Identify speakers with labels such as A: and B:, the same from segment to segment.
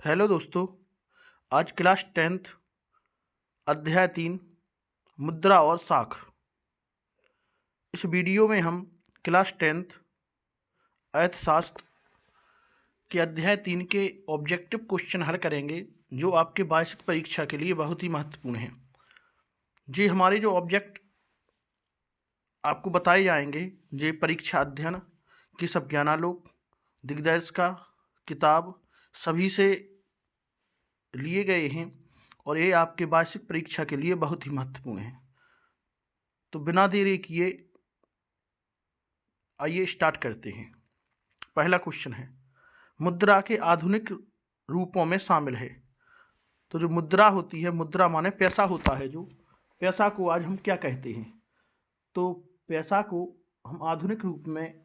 A: Hello दोस्तों। आज class 10th अध्याय 3 मुद्रा और साख। इस वीडियो में हम क्लास 10th अर्थशास्त्र के अध्याय 3 के ऑब्जेक्टिव क्वेश्चन हल करेंगे, जो आपके वार्षिक परीक्षा के लिए बहुत ही महत्वपूर्ण हैं। जी, हमारे जो ऑब्जेक्ट आपको बताए जाएंगे, ये परीक्षा अध्ययन की सब ज्ञानालोक, दिग्दर्शिका, किताब सभी से लिए गए हैं और ये आपके वार्षिक परीक्षा के लिए बहुत ही महत्वपूर्ण है। तो बिना देरी किए आइए स्टार्ट करते हैं। पहला क्वेश्चन है, मुद्रा के आधुनिक रूपों में शामिल है। तो जो मुद्रा होती है, मुद्रा माने पैसा होता है। जो पैसा को आज हम क्या कहते हैं? तो पैसा को हम आधुनिक रूप में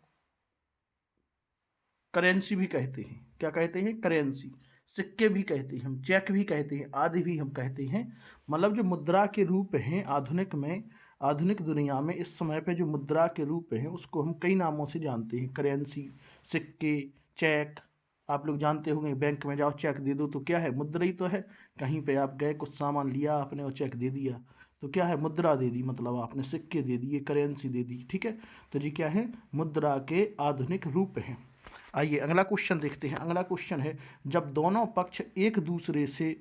A: करेंसी भी कहते हैं। क्या कहते हैं? करेंसी। सिक्के भी कहते हैं हम, चेक भी कहते हैं, आदि भी हम कहते हैं। मतलब जो मुद्रा के रूप हैं आधुनिक में, आधुनिक दुनिया में इस समय पे जो मुद्रा के रूप हैं उसको हम कई नामों से जानते हैं। करेंसी, सिक्के, चेक। आप लोग जानते होंगे, बैंक में जाओ चेक दे दो तो क्या है? मुद्रा ही तो है। कहीं पे आप गए, कुछ सामान लिया आपने और चेक दे दिया तो क्या है? मुद्रा दे दी, मतलब आपने सिक्के दे दिए, करेंसी दे दी। ठीक है, तो जी क्या है? मुद्रा के आधुनिक रूप हैं। आइए अगला क्वेश्चन देखते हैं। अगला क्वेश्चन है, जब दोनों पक्ष एक दूसरे से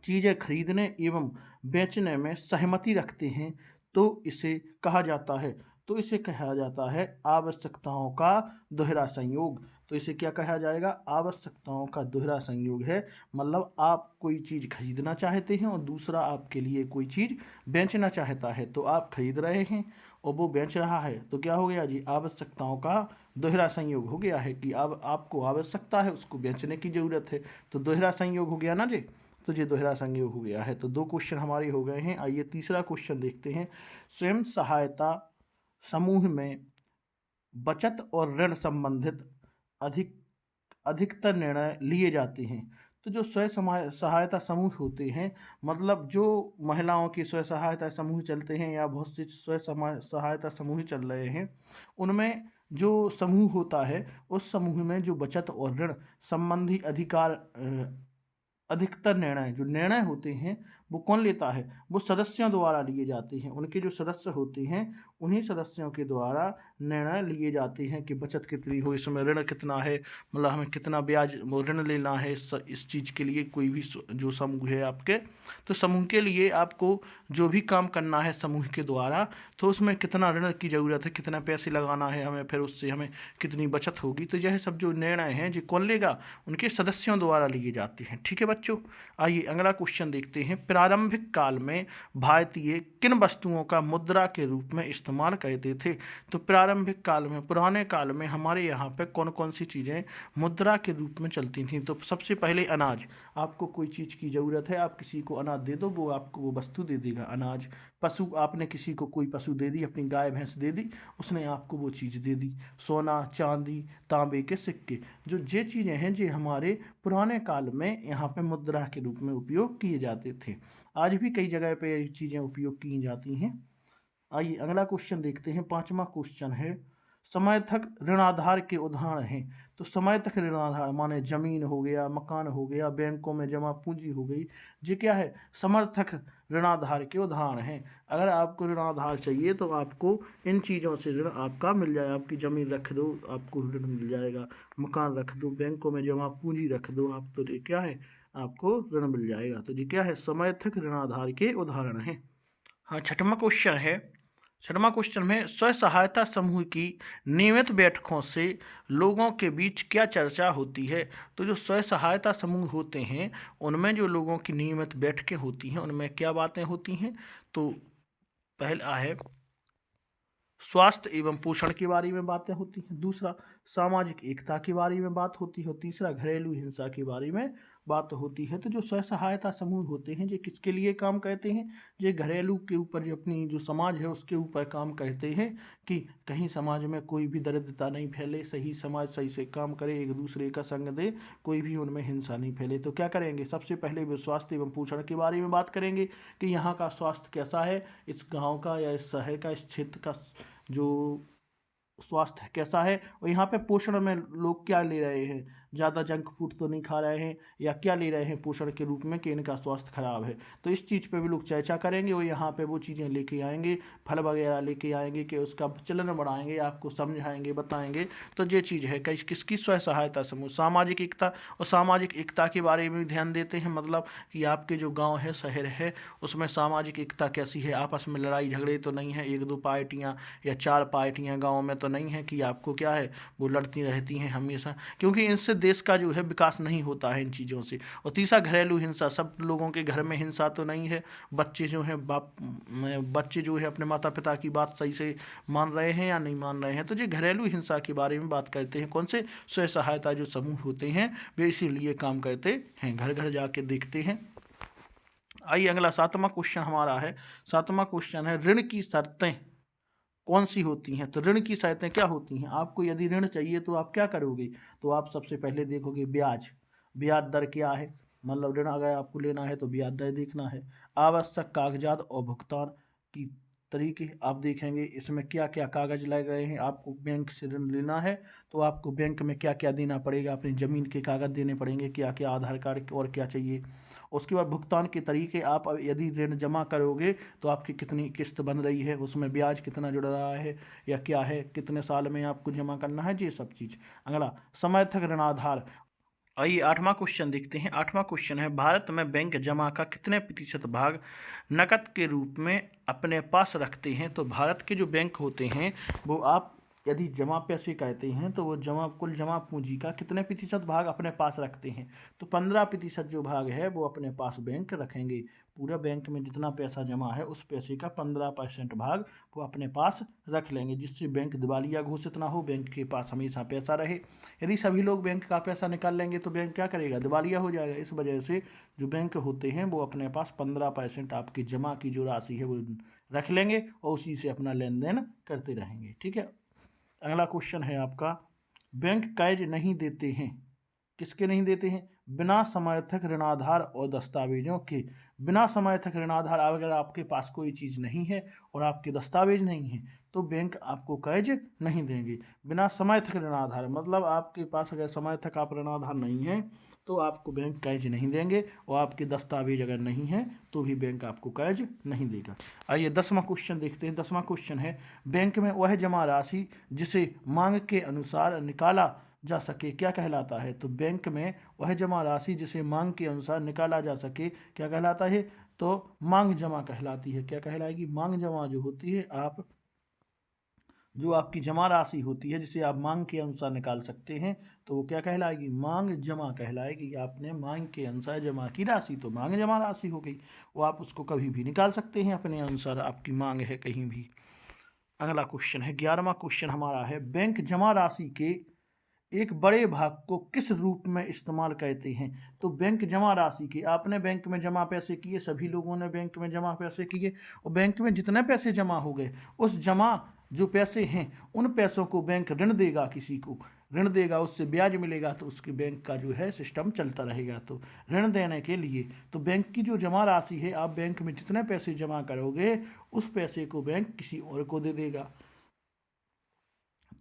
A: चीज़ें खरीदने एवं बेचने में सहमति रखते हैं तो इसे कहा जाता है। तो इसे कहा जाता है आवश्यकताओं का दोहरा संयोग। तो इसे क्या कहा जाएगा? आवश्यकताओं का दोहरा संयोग है। मतलब आप कोई चीज़ खरीदना चाहते हैं और दूसरा आपके लिए कोई चीज़ बेचना चाहता है। तो आप खरीद रहे हैं और वो बेच रहा है, तो क्या हो गया जी? आवश्यकताओं का दोहरा संयोग हो गया है कि अब आपको आवश्यकता है, उसको बेचने की ज़रूरत है, तो दोहरा संयोग हो गया ना जी। तो ये दोहरा संयोग हो गया है। तो दो क्वेश्चन हमारे हो गए हैं। आइए तीसरा क्वेश्चन देखते हैं। स्वयं सहायता समूह में बचत और ऋण संबंधित अधिकतर निर्णय लिए जाते हैं। तो जो सहायता समूह होते हैं, मतलब जो महिलाओं की स्व सहायता समूह चलते हैं या बहुत से सहायता समूह चल रहे हैं, उनमें जो समूह होता है उस समूह में जो बचत और ऋण संबंधी अधिकतर निर्णय जो निर्णय होते हैं वो कौन लेता है? वो सदस्यों द्वारा लिए जाते हैं। उनके जो सदस्य होते हैं उन्हीं सदस्यों के द्वारा निर्णय लिए जाते हैं कि बचत कितनी हो, इसमें ऋण कितना है, मतलब हमें कितना ब्याज वो ऋण लेना है इस चीज़ के लिए। कोई भी जो समूह है आपके, तो समूह के लिए आपको जो भी काम करना है समूह के द्वारा, तो उसमें कितना ऋण की ज़रूरत है, कितना पैसे लगाना है हमें, फिर उससे हमें कितनी बचत होगी, तो यह सब जो निर्णय हैं जो कौन लेगा? उनके सदस्यों द्वारा लिए जाते हैं। ठीक है बच्चों, आइए अगला क्वेश्चन देखते हैं। प्रारंभिक काल में भारतीय किन वस्तुओं का मुद्रा के रूप में इस्तेमाल करते थे? तो प्रारंभिक काल में, पुराने काल में हमारे यहाँ पे कौन कौन सी चीज़ें मुद्रा के रूप में चलती थी? तो सबसे पहले अनाज। आपको कोई चीज़ की ज़रूरत है, आप किसी को अनाज दे दो, वो आपको वो वस्तु दे देगा, अनाज। पशु, आपने किसी को कोई पशु दे दी, अपनी गाय भैंस दे दी, उसने आपको वो चीज़ दे दी। सोना, चांदी, तांबे के सिक्के, जो ये चीज़ें हैं जो हमारे पुराने काल में यहाँ पे मुद्रा के रूप में उपयोग किए जाते थे। आज भी कई जगह पे ये चीज़ें उपयोग की जाती हैं। आइए अगला क्वेश्चन देखते हैं। पांचवा क्वेश्चन है, समर्थक ऋणाधार के उदाहरण हैं। तो समर्थक ऋणाधार माने जमीन हो गया, मकान हो गया, बैंकों में जमा पूंजी हो गई, ये क्या है? समर्थक ऋणाधार के उदाहरण हैं। अगर आपको ऋणाधार चाहिए तो आपको इन चीज़ों से ऋण आपका मिल जाएगा। आपकी ज़मीन रख दो, आपको ऋण मिल जाएगा। मकान रख दो, बैंकों में जमा पूंजी रख दो आप, तो ये क्या है? आपको ऋण मिल जाएगा। तो ये क्या है? समर्थक ऋणाधार के उदाहरण हैं। हाँ, छठवां क्वेश्चन है। छठवां क्वेश्चन में, स्व सहायता समूह की नियमित बैठकों से लोगों के बीच क्या चर्चा होती है? तो जो स्व सहायता समूह होते हैं उनमें जो लोगों की नियमित बैठकें होती हैं उनमें क्या बातें होती हैं? तो पहला है स्वास्थ्य एवं पोषण के बारे में बातें होती हैं। दूसरा, सामाजिक एकता के बारे में बात होती है। और तीसरा, घरेलू हिंसा के बारे में बात होती है। तो जो स्व सहायता समूह होते हैं ये किसके लिए काम करते हैं? ये घरेलू के ऊपर, जो अपनी जो समाज है उसके ऊपर काम करते हैं कि कहीं समाज में कोई भी दरिद्रता नहीं फैले, सही समाज सही से काम करे, एक दूसरे का संग दे, कोई भी उनमें हिंसा नहीं फैले। तो क्या करेंगे? सबसे पहले वे स्वास्थ्य एवं पोषण के बारे में बात करेंगे कि यहाँ का स्वास्थ्य कैसा है, इस गाँव का या इस शहर का, इस क्षेत्र का जो स्वास्थ्य कैसा है, और यहाँ पे पोषण में लोग क्या ले रहे हैं, ज़्यादा जंक फूड तो नहीं खा रहे हैं, या क्या ले रहे हैं पोषण के रूप में कि इनका स्वास्थ्य खराब है। तो इस चीज़ पे भी लोग चर्चा करेंगे और यहाँ पे वो चीज़ें लेके आएंगे, फल वगैरह लेके आएंगे कि उसका चलन बढ़ाएंगे, आपको समझाएंगे, बताएंगे। तो ये चीज़ है किसकी स्व सहायता समूह, सामाजिक एकता। और सामाजिक एकता के बारे में भी ध्यान देते हैं, मतलब कि आपके जो गाँव है, शहर है, उसमें सामाजिक एकता कैसी है, आपस में लड़ाई झगड़े तो नहीं है, एक दो पार्टियाँ या चार पार्टियाँ गाँव में तो नहीं है कि आपको क्या है वो लड़ती रहती हैं हमेशा, क्योंकि इनसे देश का जो है विकास नहीं होता है इन चीज़ों से। और तीसरा घरेलू हिंसा, सब लोगों के घर में हिंसा तो नहीं है, बच्चे जो हैं बच्चे जो है अपने माता पिता की बात सही से मान रहे हैं या नहीं मान रहे हैं। तो ये घरेलू हिंसा के बारे में बात करते हैं। कौन से स्वयं सहायता जो समूह होते हैं वे इसीलिए काम करते हैं, घर घर जाके देखते हैं। आइए अगला 7वां क्वेश्चन हमारा है। 7वां क्वेश्चन है ऋण की शर्तें कौन सी होती हैं। तो ऋण की शर्तें क्या होती हैं, आपको यदि ऋण चाहिए तो आप क्या करोगे, तो आप सबसे पहले देखोगे ब्याज दर क्या है, मतलब ऋण अगर आपको लेना है तो ब्याज दर देखना है। आवश्यक कागजात और भुगतान की तरीके आप देखेंगे, इसमें क्या क्या कागज लग रहे हैं। आपको बैंक से ऋण लेना है तो आपको बैंक में क्या क्या देना पड़ेगा, अपनी ज़मीन के कागज देने पड़ेंगे, क्या क्या आधार कार्ड और क्या चाहिए। उसके बाद भुगतान के तरीके, आप यदि ऋण जमा करोगे तो आपकी कितनी किस्त बन रही है, उसमें ब्याज कितना जुड़ रहा है या क्या है, कितने साल में आपको जमा करना है, ये सब चीज़। अगला समर्थक ऋणाधार। आइए 8वां क्वेश्चन देखते हैं। 8वां क्वेश्चन है भारत में बैंक जमा का कितने प्रतिशत भाग नकद के रूप में अपने पास रखते हैं। तो भारत के जो बैंक होते हैं वो आप यदि जमा पैसे कहते हैं तो वो कुल जमा पूंजी का कितने प्रतिशत भाग अपने पास रखते हैं, तो 15% जो भाग है वो अपने पास बैंक रखेंगे। पूरा बैंक में जितना पैसा जमा है उस पैसे का 15% भाग वो अपने पास रख लेंगे, जिससे बैंक दिवालिया घोषित ना हो, बैंक के पास हमेशा पैसा रहे। यदि सभी लोग बैंक का पैसा निकाल लेंगे तो बैंक क्या करेगा, दिवालिया हो जाएगा। इस वजह से जो बैंक होते हैं वो अपने पास 15% आपकी जमा की जो राशि है वो रख लेंगे और उसी से अपना लेन देन करते रहेंगे। ठीक है। अगला क्वेश्चन है आपका, बैंक कर्ज नहीं देते हैं, किसके नहीं देते हैं, बिना समर्थक ऋणाधार और दस्तावेजों के। बिना समर्थक ऋणाधार, अगर आपके पास कोई चीज़ नहीं है और आपके दस्तावेज नहीं है तो बैंक आपको कर्ज नहीं देंगे। बिना समर्थक ऋणाधार मतलब आपके पास अगर समर्थक आप ऋणाधार नहीं है तो आपको बैंक कर्ज नहीं देंगे, और आपके दस्तावेज अगर नहीं है तो भी बैंक आपको कर्ज नहीं देगा। आइए 10वां क्वेश्चन देखते हैं। 10वां क्वेश्चन है बैंक में वह जमा राशि जिसे मांग के अनुसार निकाला जा सके क्या कहलाता है। तो बैंक में वह जमा राशि जिसे मांग के अनुसार निकाला जा सके क्या कहलाता है, तो मांग जमा कहलाती है। क्या कहलाएगी, मांग जमा जो होती है, आप जो आपकी जमा राशि होती है जिसे आप मांग के अनुसार निकाल सकते हैं तो वो क्या कहलाएगी, मांग जमा कहलाएगी। आपने मांग के अनुसार जमा की राशि तो मांग जमा राशि हो गई, वो आप उसको कभी भी निकाल सकते हैं अपने अनुसार, आपकी मांग है कहीं भी। अगला क्वेश्चन है 11वां क्वेश्चन हमारा है, बैंक जमा राशि के एक बड़े भाग को किस रूप में इस्तेमाल करते हैं। तो बैंक जमा राशि के, आपने बैंक में जमा पैसे किए, सभी लोगों ने बैंक में जमा पैसे किए, और बैंक में जितने पैसे जमा हो गए उस जमा जो पैसे हैं उन पैसों को बैंक ऋण देगा, किसी को ऋण देगा, उससे ब्याज मिलेगा, तो उसके बैंक का जो है सिस्टम चलता रहेगा। तो ऋण देने के लिए तो बैंक की जो जमा राशि है, आप बैंक में जितने पैसे जमा करोगे उस पैसे को बैंक किसी और को दे देगा।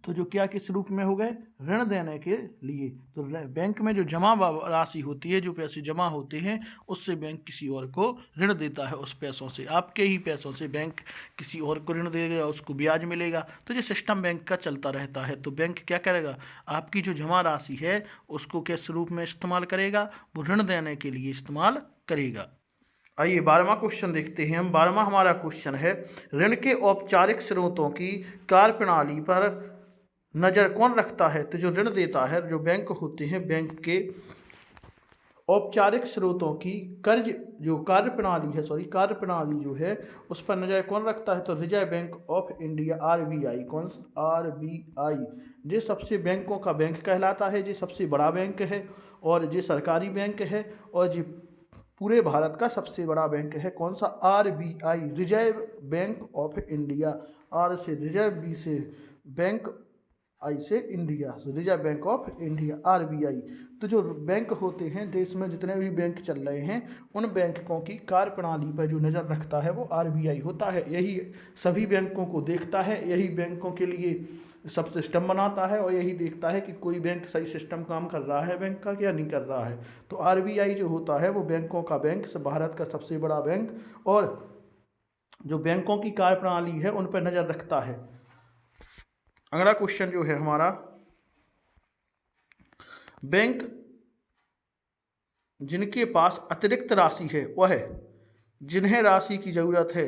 A: तो जो क्या किस रूप में हो गए, ऋण देने के लिए। तो बैंक में जो जमा राशि होती है, जो पैसे जमा होते हैं उससे बैंक किसी और को ऋण देता है, उस पैसों से, आपके ही पैसों से बैंक किसी और को ऋण देगा, उसको ब्याज मिलेगा। तो ये सिस्टम बैंक का चलता रहता है। तो बैंक क्या करेगा, आपकी जो जमा राशि है उसको किस रूप में इस्तेमाल करेगा, वो ऋण देने के लिए इस्तेमाल करेगा। आइए 12वां क्वेश्चन देखते हैं हम। 12वां हमारा क्वेश्चन है, ऋण के औपचारिक स्रोतों की कार्यप्रणाली पर नज़र कौन रखता है। तो जो ऋण देता है, जो बैंक होते हैं, बैंक के औपचारिक स्रोतों की कार्यप्रणाली जो है उस पर नज़र कौन रखता है। तो reserve bank of India, RBI। कौन सा, RBI। ये सबसे बैंकों का बैंक कहलाता है, ये सबसे बड़ा बैंक है और ये सरकारी बैंक है और ये पूरे भारत का सबसे बड़ा बैंक है। कौन सा, RBI, reserve bank of India. R से रिजर्व, B से बैंक, आई से India, reserve bank of India, RBI। तो जो बैंक होते हैं देश में, जितने भी बैंक चल रहे हैं उन बैंकों की कार्यप्रणाली पर जो नज़र रखता है वो RBI होता है। यही सभी बैंकों को देखता है, यही बैंकों के लिए सब सिस्टम बनाता है और यही देखता है कि कोई बैंक सही सिस्टम काम कर रहा है बैंक का क्या नहीं कर रहा है। तो आरबीआई जो होता है वो बैंकों का बैंक, भारत का सबसे बड़ा बैंक, और जो बैंकों की कार्यप्रणाली है उन पर नज़र रखता है। अगला क्वेश्चन जो है हमारा, बैंक जिनके पास अतिरिक्त राशि है वह जिन्हें राशि की ज़रूरत है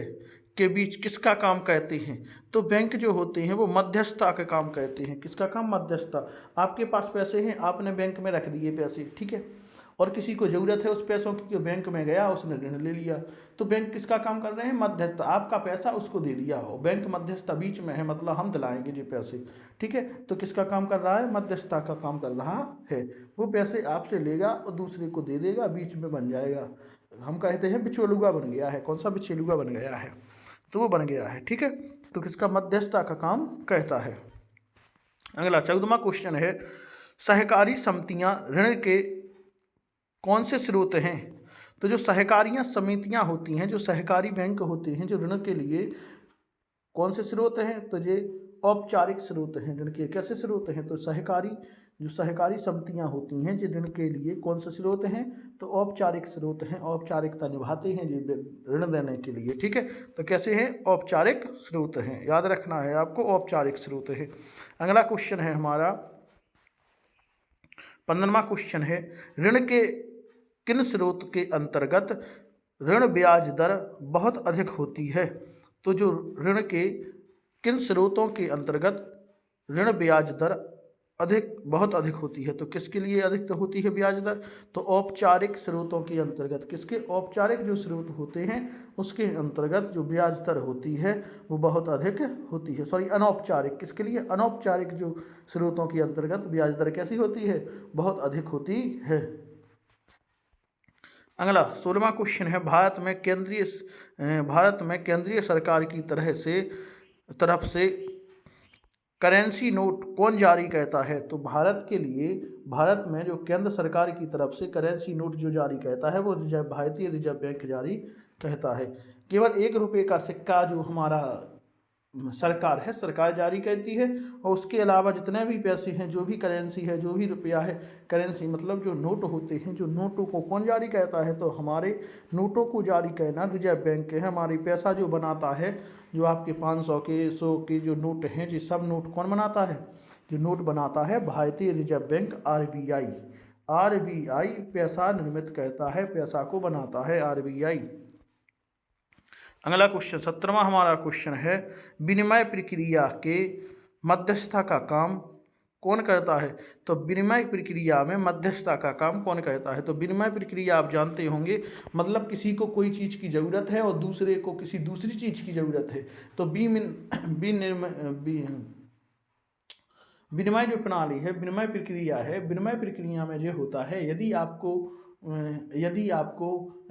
A: के बीच किसका काम कहते हैं? तो बैंक जो होते हैं वो मध्यस्थता का काम कहते हैं। किसका काम? मध्यस्थता। आपके पास पैसे हैं, आपने बैंक में रख दिए पैसे, ठीक है, और किसी को ज़रूरत है उस पैसों की, बैंक में गया, उसने ऋण ले लिया, तो बैंक किसका काम कर रहे हैं? मध्यस्थता। आपका पैसा उसको दे दिया और बैंक मध्यस्थता बीच में है, मतलब हम दिलाएंगे जी पैसे, ठीक है, तो किसका काम कर रहा है? मध्यस्थता का काम कर रहा है। वो पैसे आपसे लेगा और दूसरे को दे देगा, बीच में बन जाएगा, हम कहते हैं बिचौलुआ बन गया है। कौन सा? बिचौलुआ बन गया है, तो वो बन गया है, ठीक है, तो किसका? मध्यस्थता का काम कहता है। अगला 14वां क्वेश्चन है, सहकारी समितियां ऋण के कौन से स्रोत हैं? तो जो सहकारियां समितियां होती हैं, जो सहकारी बैंक होते हैं, जो ऋण के लिए कौन से स्रोत हैं? तो ये औपचारिक स्रोत हैं ऋण के। कैसे स्रोत हैं? तो जो सहकारी समितियां होती हैं जो ऋण के लिए कौन से स्रोत हैं? तो औपचारिक स्रोत हैं, औपचारिकता निभाते हैं ये ऋण देने के लिए, ठीक है, तो कैसे हैं? औपचारिक स्रोत हैं, याद रखना है आपको, औपचारिक स्रोत है। अगला क्वेश्चन है हमारा 15वां क्वेश्चन है, ऋण के किन स्रोत के अंतर्गत ऋण ब्याज दर बहुत अधिक होती है? तो जो ऋण के किन स्रोतों के अंतर्गत ऋण ब्याज दर बहुत अधिक होती है? तो किसके लिए अधिक होती है ब्याज दर? तो औपचारिक स्रोतों के अंतर्गत। किसके? औपचारिक जो स्रोत होते हैं उसके अंतर्गत जो ब्याज दर होती है वो बहुत अधिक होती है। सॉरी, अनौपचारिक। किसके लिए? अनौपचारिक जो स्रोतों के अंतर्गत ब्याज दर कैसी होती है? बहुत अधिक होती है। अगला 16वां क्वेश्चन है, भारत में केंद्रीय सरकार की तरफ से करेंसी नोट कौन जारी करता है? तो भारत में जो केंद्र सरकार की तरफ से करेंसी नोट जो जारी करता है वो भारतीय रिजर्व बैंक जारी कहता है। केवल 1 रुपये का सिक्का जो हमारा सरकार जारी करती है, और उसके अलावा जितने भी पैसे हैं, जो भी करेंसी है, जो भी रुपया है, करेंसी मतलब जो नोट होते हैं, जो नोटों को कौन जारी करता है? तो हमारे नोटों को जारी करना रिजर्व बैंक है। हमारी पैसा जो बनाता है, जो आपके 500 के 100 के जो नोट हैं, जो सब नोट कौन बनाता है? जो नोट बनाता है भारतीय रिजर्व बैंक, आरबीआई पैसा निर्मित करता है, पैसा को बनाता है आरबीआई। अगला क्वेश्चन 17वां हमारा क्वेश्चन है, विनिमय प्रक्रिया के मध्यस्थता का काम कौन करता है? तो विनिमय प्रक्रिया में मध्यस्थता का काम कौन करता है? तो विनिमय प्रक्रिया आप जानते होंगे, मतलब किसी को कोई चीज़ की ज़रूरत है और दूसरे को किसी दूसरी चीज़ की ज़रूरत है, तो विनिमय जो प्रणाली है, विनिमय प्रक्रिया है, विनिमय प्रक्रिया में जो होता है, यदि आपको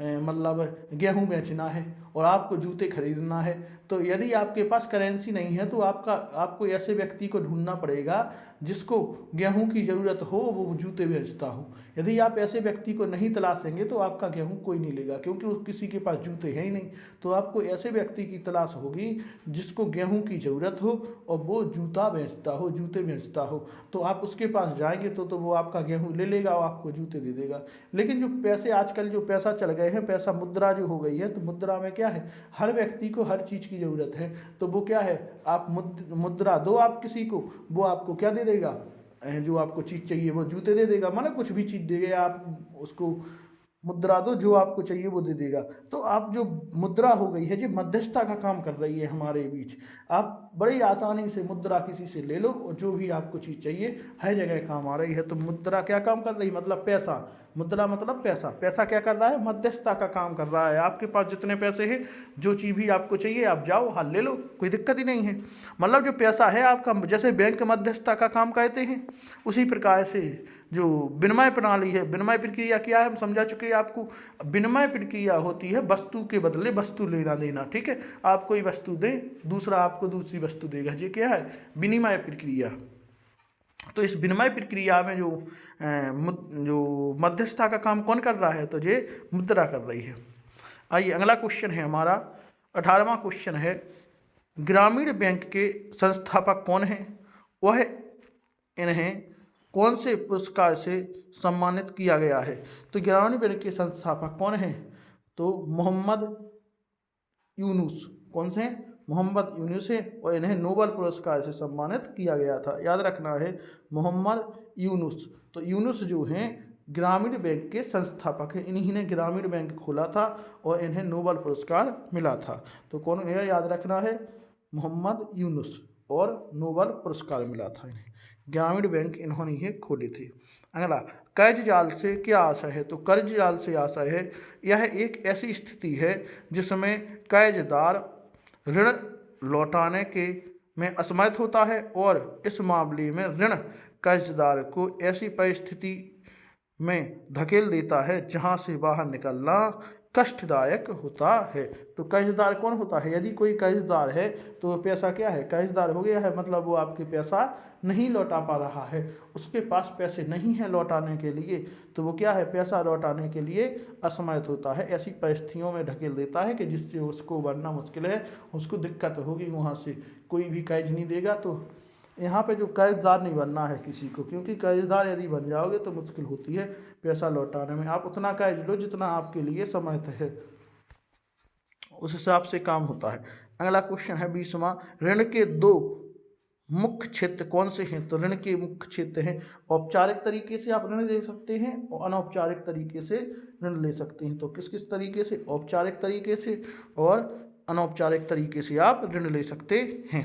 A: मतलब गेहूं बेचना है और आपको जूते खरीदना है, तो यदि आपके पास करेंसी नहीं है तो आपको ऐसे व्यक्ति को ढूंढना पड़ेगा जिसको गेहूं की ज़रूरत हो, वो जूते बेचता हो। यदि आप ऐसे व्यक्ति को नहीं तलाशेंगे तो आपका गेहूं कोई नहीं लेगा, क्योंकि किसी के पास जूते हैं ही नहीं। तो आपको ऐसे व्यक्ति की तलाश होगी जिसको गेहूं की ज़रूरत हो और वो जूते बेचता हो, तो आप उसके पास जाएंगे तो वो आपका गेहूँ ले लेगा और आपको जूते दे देगा। लेकिन जो पैसे आजकल जो पैसा चल गए हैं, पैसा मुद्रा जो हो गई है, तो मुद्रा में क्या है, हर व्यक्ति को हर चीज़ की ज़रूरत है, तो वो क्या है, आप मुद्रा दो आप किसी को, वो आपको क्या दे देगा, जो आपको चीज़ चाहिए वो जूते दे देगा, माना कुछ भी चीज़ देगा, आप उसको मुद्रा दो, जो आपको चाहिए वो दे देगा। तो आप जो मुद्रा हो गई है जो मध्यस्थता का काम कर रही है हमारे बीच, आप बड़ी आसानी से मुद्रा किसी से ले लो और जो भी आपको चीज़ चाहिए हर जगह काम आ रही है। तो मुद्रा क्या काम कर रही है, मतलब पैसा, मुद्रा मतलब पैसा क्या कर रहा है, मध्यस्थता का काम कर रहा है। आपके पास जितने पैसे हैं, जो चीज़ भी आपको चाहिए आप जाओ हाँ ले लो, कोई दिक्कत ही नहीं है। मतलब जो पैसा है आपका, जैसे बैंक मध्यस्थता का काम कहते हैं, उसी प्रकार से जो विनिमय प्रणाली है, विनिमय प्रक्रिया क्या है हम समझा चुके हैं आपको। विनिमय प्रक्रिया होती है वस्तु के बदले वस्तु लेना देना, ठीक है, आप कोई वस्तु दें, दूसरा आपको दूसरी वस्तु देगा, ये क्या है, विनिमय प्रक्रिया। तो इस विनिमय प्रक्रिया में जो मध्यस्थता का काम कौन कर रहा है, तो ये मुद्रा कर रही है। आइए अगला क्वेश्चन है हमारा 18वां क्वेश्चन है, ग्रामीण बैंक के संस्थापक कौन हैं वह इन्हें कौन से पुरस्कार से सम्मानित किया गया है? तो ग्रामीण बैंक के संस्थापक कौन हैं? तो मोहम्मद यूनुस। कौन से? मोहम्मद यूनुस है और इन्हें नोबेल पुरस्कार से सम्मानित किया गया था। याद रखना है, मोहम्मद यूनुस। तो यूनुस जो हैं ग्रामीण बैंक के संस्थापक हैं, इन्हीं ने ग्रामीण बैंक खोला था और इन्हें नोबेल पुरस्कार मिला था। तो कौन है? याद रखना है, मोहम्मद यूनुस, और नोबेल पुरस्कार मिला था इन्हें। ग्रामीण बैंक इन्होंने ही खोले थे। अगला, कर्ज जाल से क्या आशय है? तो कर्ज जाल से आशय है यह एक ऐसी स्थिति है जिसमें कर्जदार ऋण लौटाने के में असमर्थ होता है और इस मामले में ऋण कर्जदार को ऐसी परिस्थिति में धकेल देता है जहां से बाहर निकलना कष्टदायक होता है। तो कर्जदार कौन होता है? यदि कोई कर्जदार है तो पैसा क्या है? कर्जदार हो गया है, मतलब वो आपके पैसा नहीं लौटा पा रहा है, उसके पास पैसे नहीं है लौटाने के लिए, तो वो क्या है? पैसा लौटाने के लिए असमर्थ होता है। ऐसी परिस्थितियों में ढकेल देता है कि जिससे उसको उभरना मुश्किल है, उसको दिक्कत होगी, वहाँ से कोई भी कर्ज नहीं देगा। तो यहाँ पे जो कर्जदार नहीं बनना है किसी को, क्योंकि कर्जदार यदि बन जाओगे तो मुश्किल होती है पैसा लौटाने में। आप उतना कर्ज लो जितना आपके लिए समर्थ है, उस हिसाब से काम होता है। अगला क्वेश्चन है 20वां, ऋण के दो मुख्य क्षेत्र कौन से हैं? तो ऋण के मुख्य क्षेत्र हैं, औपचारिक तरीके से आप ऋण ले सकते हैं और अनौपचारिक तरीके से ऋण ले सकते हैं। तो किस किस तरीके से? औपचारिक तरीके से और अनौपचारिक तरीके से आप ऋण ले सकते हैं।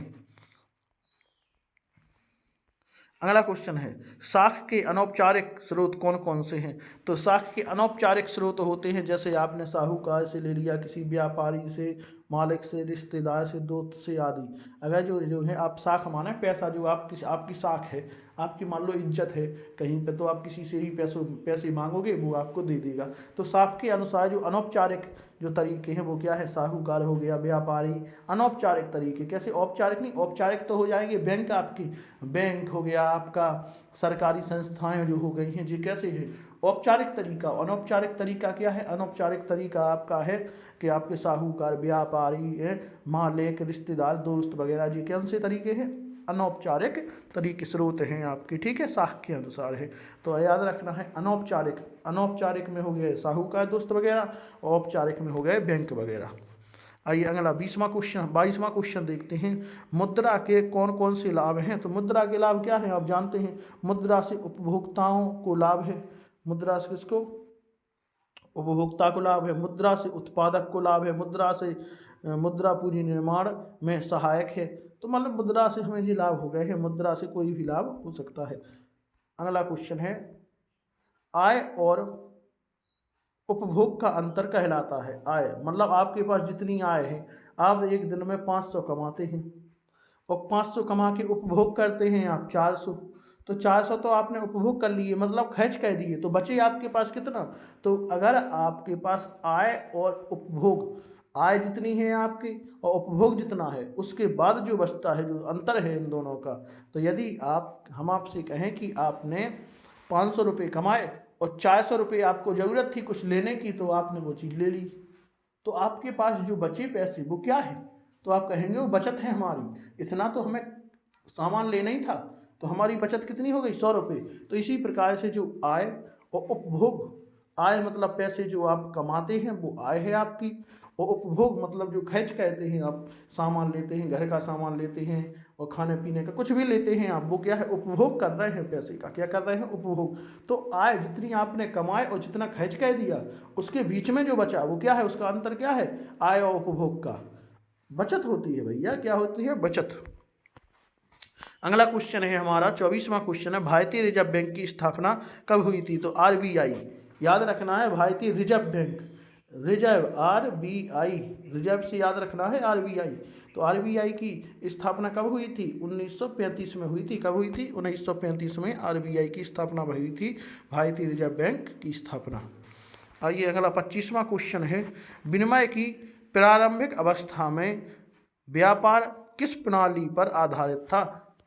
A: अगला क्वेश्चन है, साख के अनौपचारिक स्रोत कौन कौन से हैं? तो साख के अनौपचारिक स्रोत होते हैं, जैसे आपने साहूकार से ले लिया, किसी व्यापारी से, मालिक से, रिश्तेदार से, दोस्त से आदि। अगर जो है आप साख माने पैसा, जो आपकी साख है, आपकी मान लो इज्जत है कहीं पे, तो आप किसी से ही पैसे मांगोगे, वो आपको दे देगा। तो साख के अनुसार जो अनौपचारिक जो तरीके हैं वो क्या है? साहूकार हो गया, व्यापारी। अनौपचारिक तरीके कैसे? औपचारिक नहीं, औपचारिक तो हो जाएंगे बैंक, आपकी बैंक हो गया आपका, सरकारी संस्थाएं जो हो गई हैं, जी कैसे है? औपचारिक तरीका। अनौपचारिक तरीका क्या है? अनौपचारिक तरीका आपका है कि आपके साहूकार, व्यापारी है, मालिक, रिश्तेदार, दोस्त वगैरह, जी कौन से तरीके हैं? अनौपचारिक तरीके स्रोत हैं आपकी, ठीक है, साख के अनुसार है। तो याद रखना है अनौपचारिक, अनौपचारिक में हो गए साहूकार, दोस्त वगैरह, औपचारिक में हो गए बैंक वगैरह। आइए अगला 22वां क्वेश्चन देखते हैं, मुद्रा के कौन कौन से लाभ हैं? तो मुद्रा के लाभ क्या है? आप जानते हैं, मुद्रा से उपभोक्ताओं को लाभ है। मुद्रा से किसको? उपभोक्ता को लाभ है। मुद्रा से उत्पादक को लाभ है। मुद्रा से मुद्रा पूंजी निर्माण में सहायक है। तो मतलब मुद्रा से हमें ये लाभ हो गए हैं, मुद्रा से कोई भी लाभ हो सकता है। अगला क्वेश्चन है, आय और उपभोग का अंतर कहलाता है। आय मतलब आपके पास जितनी आय है, आप एक दिन में 500 कमाते हैं और 500 कमा के उपभोग करते हैं आप 400। तो 400 तो आपने उपभोग कर लिए, मतलब खर्च कर दिए, तो बचे आपके पास कितना? तो अगर आपके पास आय और उपभोग, आय जितनी है आपकी और उपभोग जितना है, उसके बाद जो बचता है, जो अंतर है इन दोनों का, तो यदि हम आपसे कहें कि आपने 500 रुपये कमाए और 400 रुपये आपको ज़रूरत थी कुछ लेने की, तो आपने वो चीज़ ले ली, तो आपके पास जो बचे पैसे वो क्या है? तो आप कहेंगे वो बचत है हमारी, इतना तो हमें सामान लेना ही था, तो हमारी बचत कितनी हो गई? 100 रुपये। तो इसी प्रकार से जो आय और उपभोग, आय मतलब पैसे जो आप कमाते हैं वो आय है आपकी, और उपभोग मतलब जो खर्च कहते हैं, आप सामान लेते हैं, घर का सामान लेते हैं और खाने पीने का कुछ भी लेते हैं आप, वो क्या है? उपभोग कर रहे हैं पैसे का। क्या कर रहे हैं? उपभोग। तो आय जितनी आपने कमाए और जितना खर्च कर दिया, उसके बीच में जो बचा वो क्या है? उसका अंतर क्या है? आय और उपभोग का बचत होती है भैया। क्या होती है? बचत। अगला क्वेश्चन है हमारा 24वां क्वेश्चन है, भारतीय रिजर्व बैंक की स्थापना कब हुई थी? तो RBI, याद रखना है, भारतीय reserve bank, reserve RBI, reserve से याद रखना है RBI। तो RBI की स्थापना कब हुई थी? 1935 में हुई थी। कब हुई थी? 1935 में RBI की स्थापना हुई थी, भारतीय रिजर्व बैंक की स्थापना। आइए अगला 25वां क्वेश्चन है, विनिमय की प्रारंभिक अवस्था में व्यापार किस प्रणाली पर आधारित था?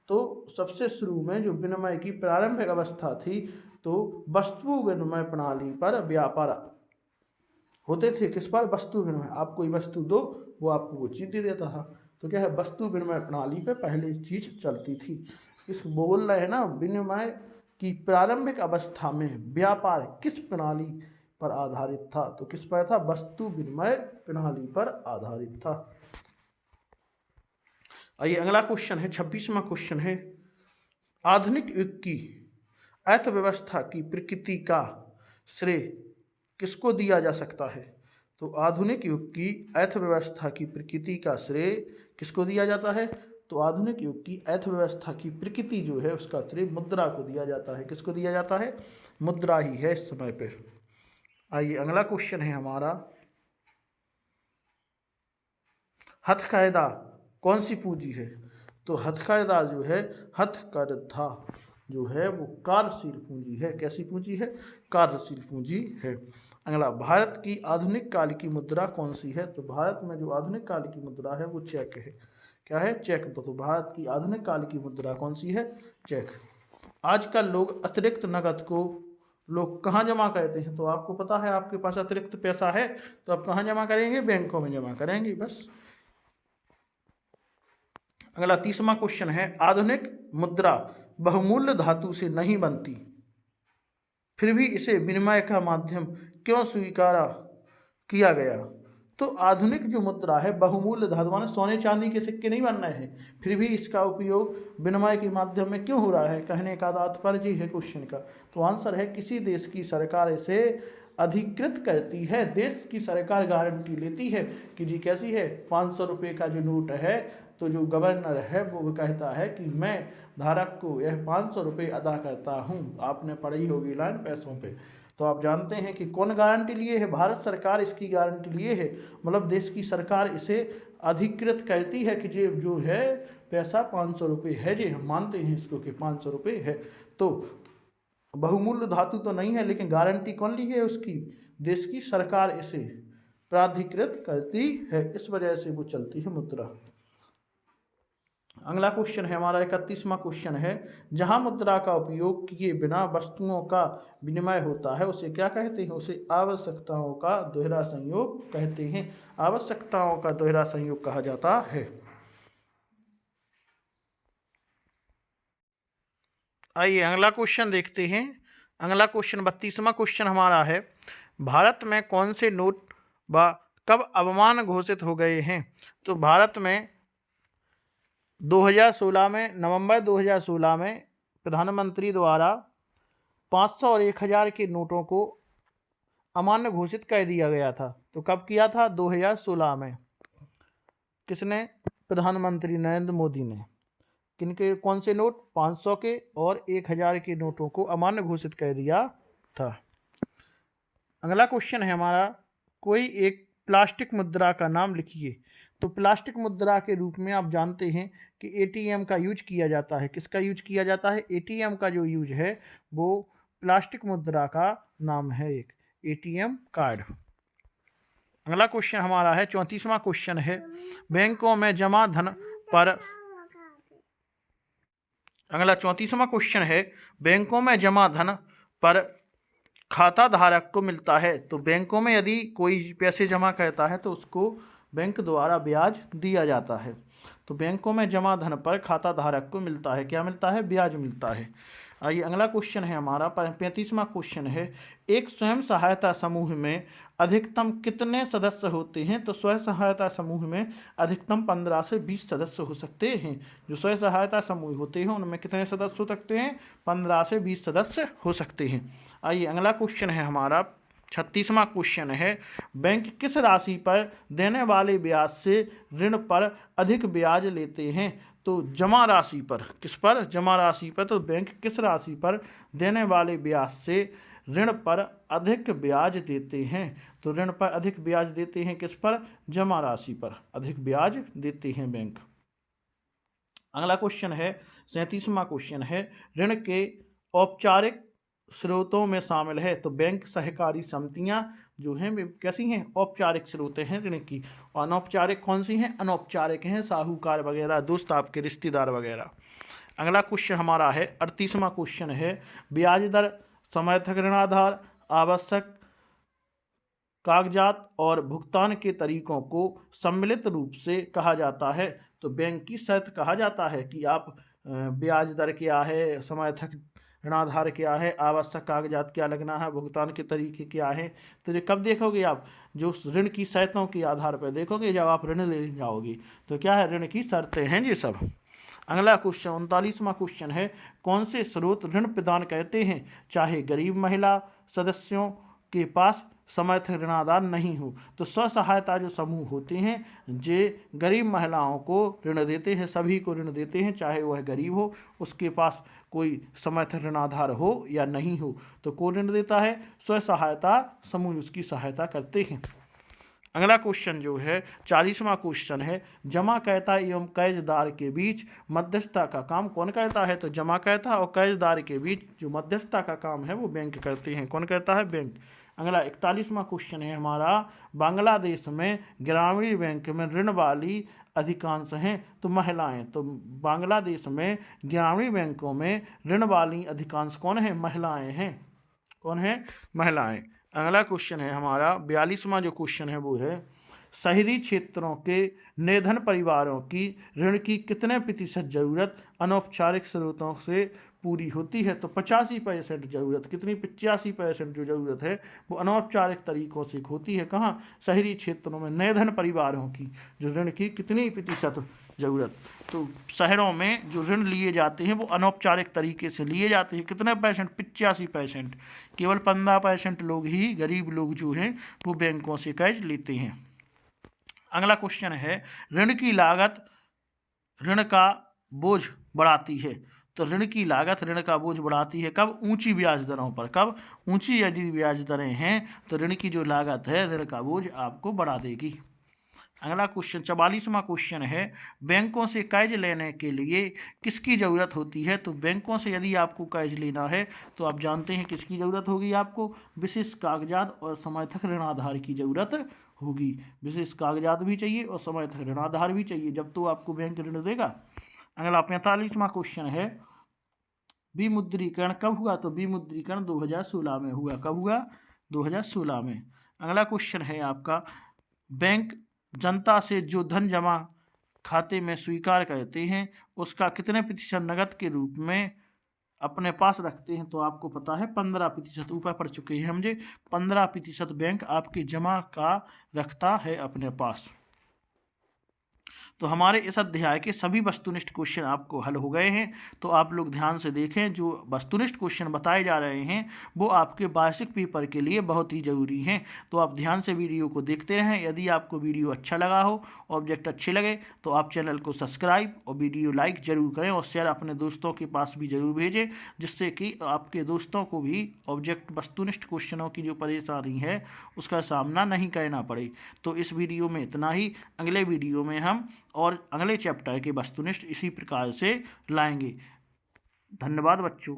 A: तो सबसे शुरू में जो विनिमय की प्रारंभिक अवस्था थी, तो वस्तु विनिमय प्रणाली पर व्यापार होते थे। किस पर? वस्तु विनिमय। आप कोई वस्तु दो, वो आपको वो चीज़ दे देता था। तो क्या है? वस्तु विनिमय प्रणाली पे पहले चीज़ चलती थी। इस बोल रहे हैं ना, विनिमय की प्रारंभिक अवस्था में व्यापार किस प्रणाली पर आधारित था? तो किस पर था? वस्तु विनिमय प्रणाली पर आधारित था। आइए अगला क्वेश्चन है, 26वां क्वेश्चन है, आधुनिक युग की अर्थव्यवस्था की प्रकृति का श्रेय किसको दिया जा सकता है? तो आधुनिक युग की अर्थव्यवस्था की प्रकृति का श्रेय किसको दिया जाता है? तो आधुनिक युग की अर्थव्यवस्था की प्रकृति जो है उसका श्रेय मुद्रा को दिया जाता है। किसको दिया जाता है? मुद्रा ही है इस समय पर। आइए अगला क्वेश्चन है हमारा, हथकरघा कौन सी पूंजी है? तो हथकरघा जो है, हथकरघा जो है वो कार्यशील पूंजी है। कैसी पूंजी है? कार्यशील पूंजी है। अगला, भारत की आधुनिक काल की मुद्रा कौन सी है? तो भारत में जो आधुनिक काल की मुद्रा है वो चेक है। क्या है? चेक। तो भारत की आधुनिक काल की मुद्रा कौन सी है? चेक। आजकल लोग अतिरिक्त नकद को लोग कहाँ जमा करते हैं? तो आपको पता है, आपके पास अतिरिक्त पैसा है तो आप कहाँ जमा करेंगे? बैंकों में जमा करेंगे, बस। अगला 30वां क्वेश्चन है, आधुनिक मुद्रा बहुमूल्य धातु से नहीं बनती, फिर भी इसे विनिमय का माध्यम क्यों स्वीकार किया गया? तो आधुनिक जो मुद्रा है बहुमूल्य धातु माने सोने चांदी के सिक्के नहीं बन रहे हैं, फिर भी इसका उपयोग विनिमय के माध्यम में क्यों हो रहा है? कहने का तात्पर्य है क्वेश्चन का। तो आंसर है, किसी देश की सरकार इसे अधिकृत करती है। देश की सरकार गारंटी लेती है कि जी कैसी है, 500 रुपये का जो नोट है तो जो गवर्नर है वो कहता है कि मैं धारक को यह 500 रुपये अदा करता हूँ। आपने पढ़ी होगी लाइन पैसों पे। तो आप जानते हैं कि कौन गारंटी लिए है? भारत सरकार इसकी गारंटी लिए है। मतलब देश की सरकार इसे अधिकृत करती है कि जो है पैसा 500 रुपये है, जी हम मानते हैं इसको कि 500 रुपये है। तो बहुमूल्य धातु तो नहीं है, लेकिन गारंटी कौन ली है उसकी? देश की सरकार इसे प्राधिकृत करती है, इस वजह से वो चलती है मुद्रा। अगला क्वेश्चन है हमारा 31वां क्वेश्चन है, जहां मुद्रा का उपयोग किए बिना वस्तुओं का विनिमय होता है उसे क्या कहते हैं? उसे आवश्यकताओं का दोहरा संयोग कहते हैं। आवश्यकताओं का दोहरा संयोग कहा जाता है। आइए अगला क्वेश्चन देखते हैं। अगला क्वेश्चन 32वां क्वेश्चन हमारा है, भारत में कौन से नोट व कब अवमान घोषित हो गए हैं? तो भारत में 2016 में, नवंबर 2016 में प्रधानमंत्री द्वारा 500 और 1000 के नोटों को अमान्य घोषित कर दिया गया था। तो कब किया था? 2016 में। किसने? प्रधानमंत्री नरेंद्र मोदी ने। किनके? कौन से नोट? 500 के और 1000 के नोटों को अमान्य घोषित कर दिया था। अगला क्वेश्चन है हमारा, कोई एक प्लास्टिक मुद्रा का नाम लिखिए। तो प्लास्टिक मुद्रा के रूप में आप जानते हैं कि एटीएम का यूज किया जाता है। किसका यूज किया जाता है? एटीएम का जो यूज है वो प्लास्टिक मुद्रा का नाम है, एक एटीएम कार्ड। अगला क्वेश्चन हमारा है 34वां क्वेश्चन है, बैंकों में जमा धन पर। अगला 34वां क्वेश्चन है, बैंकों में जमा धन पर खाता धारक को मिलता है। तो बैंकों में यदि कोई पैसे जमा करता है तो उसको बैंक द्वारा ब्याज दिया जाता है। तो बैंकों में जमा धन पर खाता धारक को मिलता है, क्या मिलता है? ब्याज मिलता है। आइए अगला क्वेश्चन है हमारा 35वां क्वेश्चन है, एक स्वयं सहायता समूह में अधिकतम कितने सदस्य होते हैं? तो स्वयं सहायता समूह में अधिकतम 15 से 20 सदस्य हो सकते हैं। जो स्वयं सहायता समूह होते हैं उनमें कितने सदस्य हो सकते हैं? 15 से 20 सदस्य हो सकते हैं। आइए अगला क्वेश्चन है हमारा 36वां क्वेश्चन है, बैंक किस राशि पर देने वाले ब्याज से ऋण पर अधिक ब्याज लेते हैं? तो जमा राशि पर। किस पर? जमा राशि पर। तो बैंक किस राशि पर देने वाले ब्याज से ऋण पर अधिक ब्याज देते हैं? तो ऋण पर अधिक ब्याज देते हैं किस पर? जमा राशि पर अधिक ब्याज देते हैं बैंक। अगला क्वेश्चन है 37वां क्वेश्चन है, ऋण के औपचारिक स्रोतों में शामिल है। तो बैंक सहकारी समितियां जो हैं वे कैसी हैं? औपचारिक स्रोत हैं ऋण की। और अनौपचारिक कौन सी हैं? अनौपचारिक हैं, साहूकार वगैरह, दोस्त आपके रिश्तेदार वगैरह। अगला क्वेश्चन हमारा है 38वां क्वेश्चन है, ब्याज दर, समर्थक ऋणाधार, आवश्यक कागजात और भुगतान के तरीकों को सम्मिलित रूप से कहा जाता है। तो बैंक की शर्त कहा जाता है कि आप ब्याज दर क्या है, समर्थक ऋणाधार क्या है, आवश्यक कागजात क्या लगना है, भुगतान के तरीके क्या है। तो ये कब देखोगे आप, जो ऋण की शर्तों के आधार पर देखोगे जब आप ऋण ले जाओगे। तो क्या है, ऋण की शर्तें हैं ये सब। अगला क्वेश्चन 39वां क्वेश्चन है, कौन से स्रोत ऋण प्रदान करते हैं चाहे गरीब महिला सदस्यों के पास समर्थ ऋणादार नहीं हो। तो स्व सहायता जो समूह होते हैं जे गरीब महिलाओं को ऋण देते हैं, सभी को ऋण देते हैं, चाहे वह गरीब हो, उसके पास कोई समर्थ ऋणाधार हो या नहीं हो। तो कौन ऋण देता है, स्व सहायता समूह उसकी सहायता करते हैं। अगला क्वेश्चन जो है 40वां क्वेश्चन है, जमाकर्ता एवं कर्जदार के बीच मध्यस्थता का काम कौन करता है। तो जमाकर्ता और कर्जदार के बीच जो मध्यस्थता का काम है वो बैंक करते हैं। कौन करता है, बैंक। अगला 41वां क्वेश्चन है हमारा, बांग्लादेश में ग्रामीण बैंक में ऋण वाली अधिकांश हैं तो महिलाएं। तो बांग्लादेश में ग्रामीण बैंकों में ऋण वाली अधिकांश कौन है, महिलाएं हैं। कौन है, महिलाएं। अगला क्वेश्चन है हमारा 42वां जो क्वेश्चन है वो है, शहरी क्षेत्रों के निर्धन परिवारों की ऋण की कितने प्रतिशत जरूरत अनौपचारिक स्रोतों से पूरी होती है। तो 85% जरूरत, कितनी, 85% जो जरूरत है वो अनौपचारिक तरीकों से होती है। कहाँ, शहरी क्षेत्रों में निर्धन परिवारों की जो ऋण की कितनी प्रतिशत जरूरत। तो शहरों में जो ऋण लिए जाते हैं वो अनौपचारिक तरीके से लिए जाते हैं। कितने परसेंट, 85%। केवल 15% लोग ही, गरीब लोग जो हैं वो बैंकों से कर्ज लेते हैं। अगला क्वेश्चन है, ऋण की लागत ऋण का बोझ बढ़ाती है। तो ऋण की लागत ऋण का बोझ बढ़ाती है कब, ऊंची ब्याज दरों पर। कब, ऊंची यदि ब्याज दरें हैं तो ऋण की जो लागत है, ऋण का बोझ आपको बढ़ा देगी। अगला क्वेश्चन 44वां क्वेश्चन है, बैंकों से कर्ज लेने के लिए किसकी ज़रूरत होती है। तो बैंकों से यदि आपको कर्ज लेना है तो आप जानते हैं किसकी ज़रूरत होगी, आपको विशेष कागजात और समर्थक ऋणाधार की ज़रूरत होगी। विशेष कागजात भी चाहिए और समर्थक ऋणाधार भी चाहिए, जब तो आपको बैंक ऋण देगा। अगला 45वां क्वेश्चन है, विमुद्रीकरण कब हुआ। तो विमुद्रीकरण 2016 में हुआ। कब हुआ, 2016 में। अगला क्वेश्चन है आपका, बैंक जनता से जो धन जमा खाते में स्वीकार करते हैं उसका कितने प्रतिशत नकद के रूप में अपने पास रखते हैं। तो आपको पता है 15%, ऊपर पढ़ चुके हैं हम, 15% बैंक आपकी जमा का रखता है अपने पास। तो हमारे इस अध्याय के सभी वस्तुनिष्ठ क्वेश्चन आपको हल हो गए हैं। तो आप लोग ध्यान से देखें, जो वस्तुनिष्ठ क्वेश्चन बताए जा रहे हैं वो आपके वार्षिक पेपर के लिए बहुत ही ज़रूरी हैं। तो आप ध्यान से वीडियो को देखते रहें। यदि आपको वीडियो अच्छा लगा हो, ऑब्जेक्ट अच्छे लगे, तो आप चैनल को सब्सक्राइब और वीडियो लाइक जरूर करें और शेयर अपने दोस्तों के पास भी जरूर भेजें, जिससे कि आपके दोस्तों को भी ऑब्जेक्ट वस्तुनिष्ठ क्वेश्चनों की जो परेशानी है उसका सामना नहीं करना पड़े। तो इस वीडियो में इतना ही। अगले वीडियो में हम और अगले चैप्टर के वस्तुनिष्ठ इसी प्रकार से लाएंगे। धन्यवाद बच्चों।